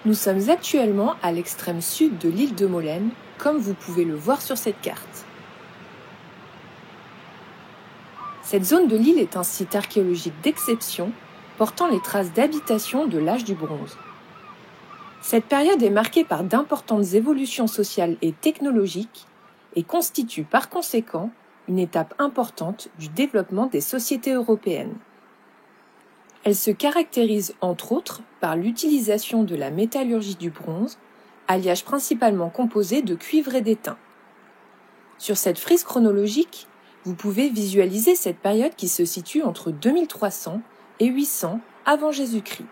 Nous sommes actuellement à l'extrême sud de l'île de Molène, comme vous pouvez le voir sur cette carte. Cette zone de l'île est un site archéologique d'exception, portant les traces d'habitation de l'âge du bronze. Cette période est marquée par d'importantes évolutions sociales et technologiques et constitue par conséquent une étape importante du développement des sociétés européennes. Elle se caractérise entre autres par l'utilisation de la métallurgie du bronze, alliage principalement composé de cuivre et d'étain. Sur cette frise chronologique, vous pouvez visualiser cette période qui se situe entre 2300 et 800 avant Jésus-Christ.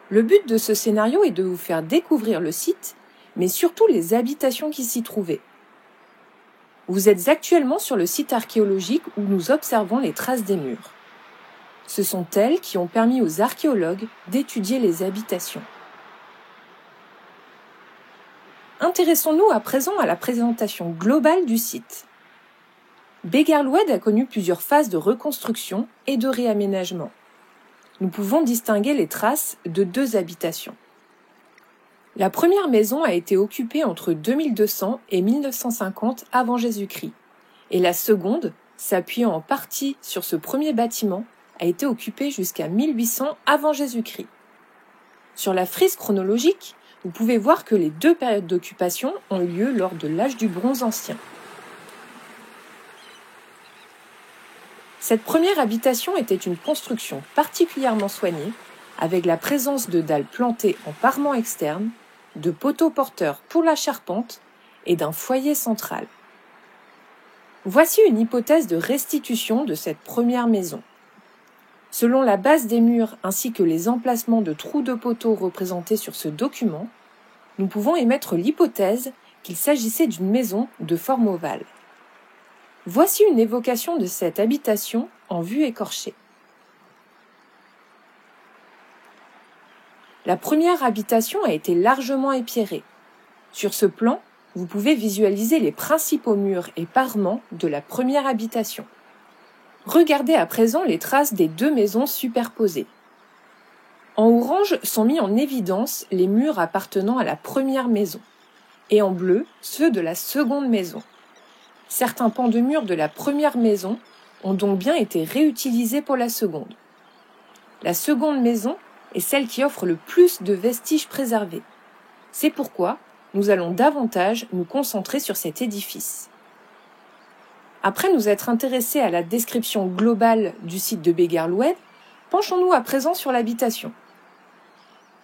Le but de ce scénario est de vous faire découvrir le site, mais surtout les habitations qui s'y trouvaient. Vous êtes actuellement sur le site archéologique où nous observons les traces des murs. Ce sont elles qui ont permis aux archéologues d'étudier les habitations. Intéressons-nous à présent à la présentation globale du site. Beguer-Loued a connu plusieurs phases de reconstruction et de réaménagement. Nous pouvons distinguer les traces de deux habitations. La première maison a été occupée entre 2200 et 1950 avant Jésus-Christ, et la seconde, s'appuyant en partie sur ce premier bâtiment, a été occupée jusqu'à 1800 avant Jésus-Christ. Sur la frise chronologique, vous pouvez voir que les deux périodes d'occupation ont eu lieu lors de l'âge du bronze ancien. Cette première habitation était une construction particulièrement soignée, avec la présence de dalles plantées en parement externe, de poteaux porteurs pour la charpente et d'un foyer central. Voici une hypothèse de restitution de cette première maison. Selon la base des murs ainsi que les emplacements de trous de poteaux représentés sur ce document, nous pouvons émettre l'hypothèse qu'il s'agissait d'une maison de forme ovale. Voici une évocation de cette habitation en vue écorchée. La première habitation a été largement épierrée. Sur ce plan, vous pouvez visualiser les principaux murs et parements de la première habitation. Regardez à présent les traces des deux maisons superposées. En orange sont mis en évidence les murs appartenant à la première maison, et en bleu ceux de la seconde maison. Certains pans de murs de la première maison ont donc bien été réutilisés pour la seconde. La seconde maison est celle qui offre le plus de vestiges préservés. C'est pourquoi nous allons davantage nous concentrer sur cet édifice. Après nous être intéressés à la description globale du site de Beguer-Loued, penchons-nous à présent sur l'habitation.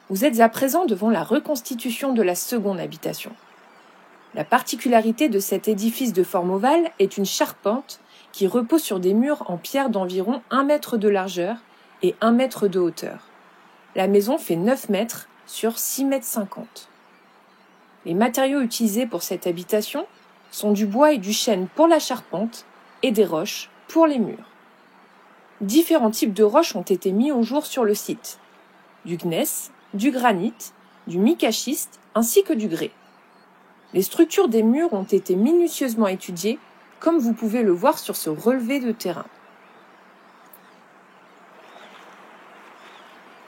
Vous êtes à présent devant la reconstitution de la seconde habitation. La particularité de cet édifice de forme ovale est une charpente qui repose sur des murs en pierre d'environ 1 mètre de largeur et 1 mètre de hauteur. La maison fait 9 mètres sur 6 mètres 50. Les matériaux utilisés pour cette habitation sont du bois et du chêne pour la charpente et des roches pour les murs. Différents types de roches ont été mis au jour sur le site. Du gneiss, du granit, du micaschiste ainsi que du grès. Les structures des murs ont été minutieusement étudiées, comme vous pouvez le voir sur ce relevé de terrain.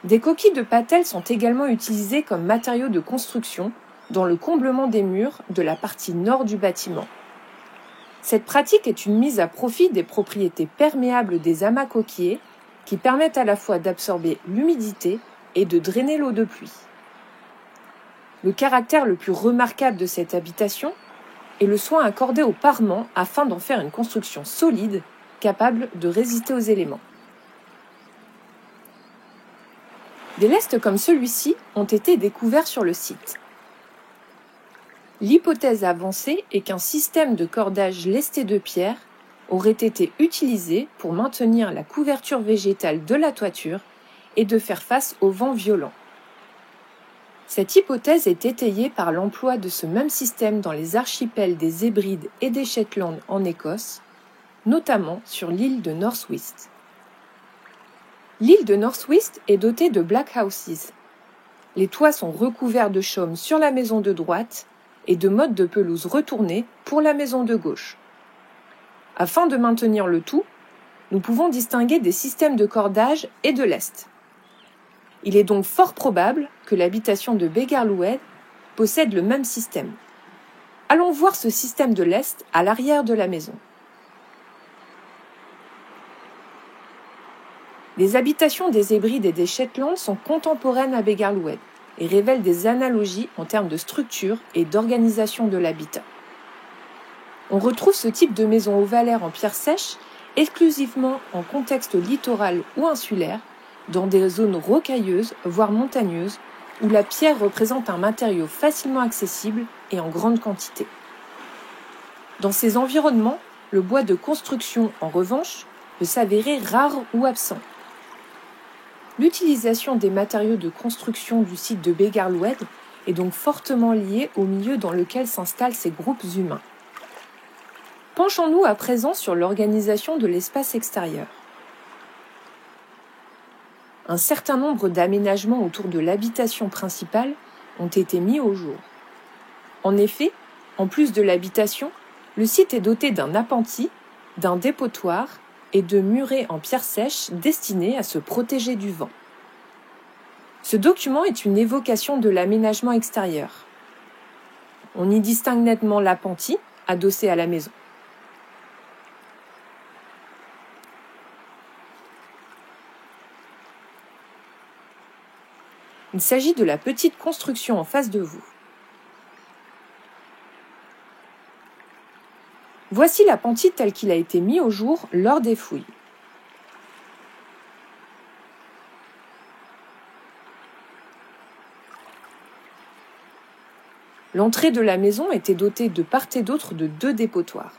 Des coquilles de patelle sont également utilisées comme matériaux de construction dans le comblement des murs de la partie nord du bâtiment. Cette pratique est une mise à profit des propriétés perméables des amas coquillers qui permettent à la fois d'absorber l'humidité et de drainer l'eau de pluie. Le caractère le plus remarquable de cette habitation est le soin accordé au parement afin d'en faire une construction solide, capable de résister aux éléments. Des lestes comme celui-ci ont été découverts sur le site. L'hypothèse avancée est qu'un système de cordage lesté de pierre aurait été utilisé pour maintenir la couverture végétale de la toiture et de faire face aux vents violents. Cette hypothèse est étayée par l'emploi de ce même système dans les archipels des Hébrides et des Shetland en Écosse, notamment sur l'île de Northwest. L'île de Northwest est dotée de black houses. Les toits sont recouverts de chaume sur la maison de droite et de mottes de pelouse retournées pour la maison de gauche. Afin de maintenir le tout, nous pouvons distinguer des systèmes de cordage et de lest. Il est donc fort probable que l'habitation de Begarloued possède le même système. Allons voir ce système de lest à l'arrière de la maison. Les habitations des Hébrides et des Shetland sont contemporaines à Begarloued et révèlent des analogies en termes de structure et d'organisation de l'habitat. On retrouve ce type de maison ovalaire en pierre sèche exclusivement en contexte littoral ou insulaire, dans des zones rocailleuses, voire montagneuses, où la pierre représente un matériau facilement accessible et en grande quantité. Dans ces environnements, le bois de construction, en revanche, peut s'avérer rare ou absent. L'utilisation des matériaux de construction du site de Begarloued est donc fortement liée au milieu dans lequel s'installent ces groupes humains. Penchons-nous à présent sur l'organisation de l'espace extérieur. Un certain nombre d'aménagements autour de l'habitation principale ont été mis au jour. En effet, en plus de l'habitation, le site est doté d'un appentis, d'un dépotoir et de murets en pierre sèche destinés à se protéger du vent. Ce document est une évocation de l'aménagement extérieur. On y distingue nettement l'appentis, adossé à la maison. Il s'agit de la petite construction en face de vous. Voici l'appentis tel qu'il a été mis au jour lors des fouilles. L'entrée de la maison était dotée de part et d'autre de 2 dépotoirs.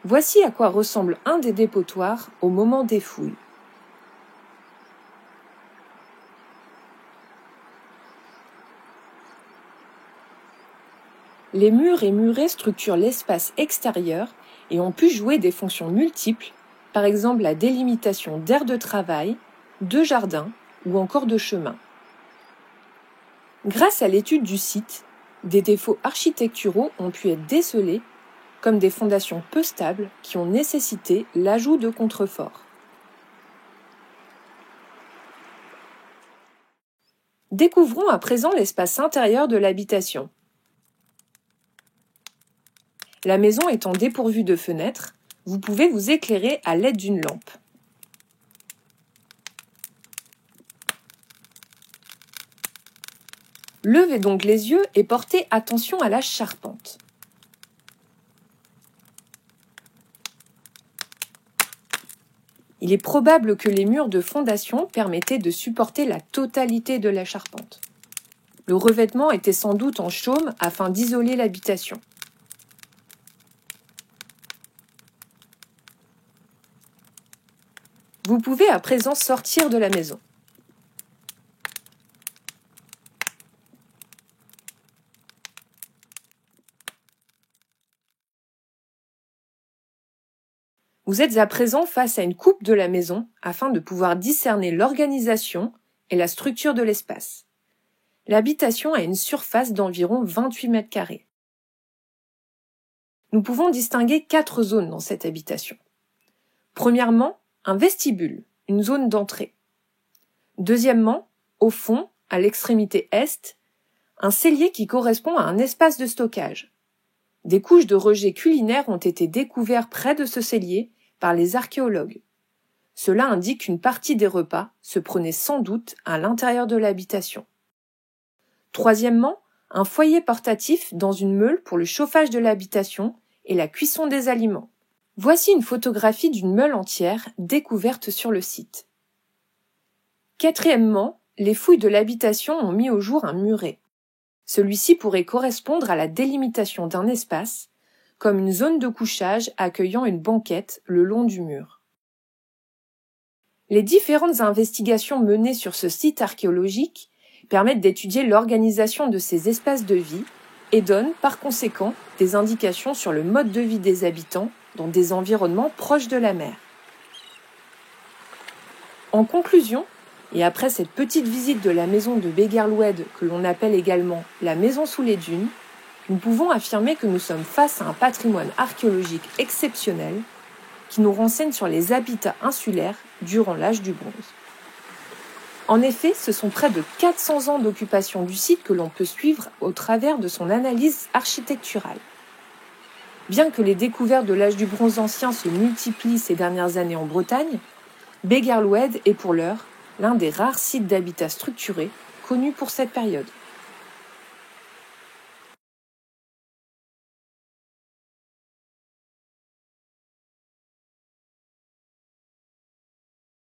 Voici à quoi ressemble un des dépotoirs au moment des fouilles. Les murs et murets structurent l'espace extérieur et ont pu jouer des fonctions multiples, par exemple la délimitation d'aires de travail, de jardins ou encore de chemins. Grâce à l'étude du site, des défauts architecturaux ont pu être décelés, comme des fondations peu stables qui ont nécessité l'ajout de contreforts. Découvrons à présent l'espace intérieur de l'habitation. La maison étant dépourvue de fenêtres, vous pouvez vous éclairer à l'aide d'une lampe. Levez donc les yeux et portez attention à la charpente. Il est probable que les murs de fondation permettaient de supporter la totalité de la charpente. Le revêtement était sans doute en chaume afin d'isoler l'habitation. Vous pouvez à présent sortir de la maison. Vous êtes à présent face à une coupe de la maison afin de pouvoir discerner l'organisation et la structure de l'espace. L'habitation a une surface d'environ 28 mètres carrés. Nous pouvons distinguer 4 zones dans cette habitation. Premièrement, un vestibule, une zone d'entrée. Deuxièmement, au fond, à l'extrémité est, un cellier qui correspond à un espace de stockage. Des couches de rejets culinaires ont été découvertes près de ce cellier par les archéologues. Cela indique qu'une partie des repas se prenait sans doute à l'intérieur de l'habitation. Troisièmement, un foyer portatif dans une meule pour le chauffage de l'habitation et la cuisson des aliments. Voici une photographie d'une meule entière découverte sur le site. Quatrièmement, les fouilles de l'habitation ont mis au jour un muret. Celui-ci pourrait correspondre à la délimitation d'un espace, comme une zone de couchage accueillant une banquette le long du mur. Les différentes investigations menées sur ce site archéologique permettent d'étudier l'organisation de ces espaces de vie et donnent par conséquent des indications sur le mode de vie des habitants dans des environnements proches de la mer. En conclusion, et après cette petite visite de la maison de Begarloued que l'on appelle également la maison sous les dunes, nous pouvons affirmer que nous sommes face à un patrimoine archéologique exceptionnel qui nous renseigne sur les habitats insulaires durant l'âge du bronze. En effet, ce sont près de 400 ans d'occupation du site que l'on peut suivre au travers de son analyse architecturale. Bien que les découvertes de l'âge du bronze ancien se multiplient ces dernières années en Bretagne, Beguerloued est pour l'heure l'un des rares sites d'habitat structuré connus pour cette période.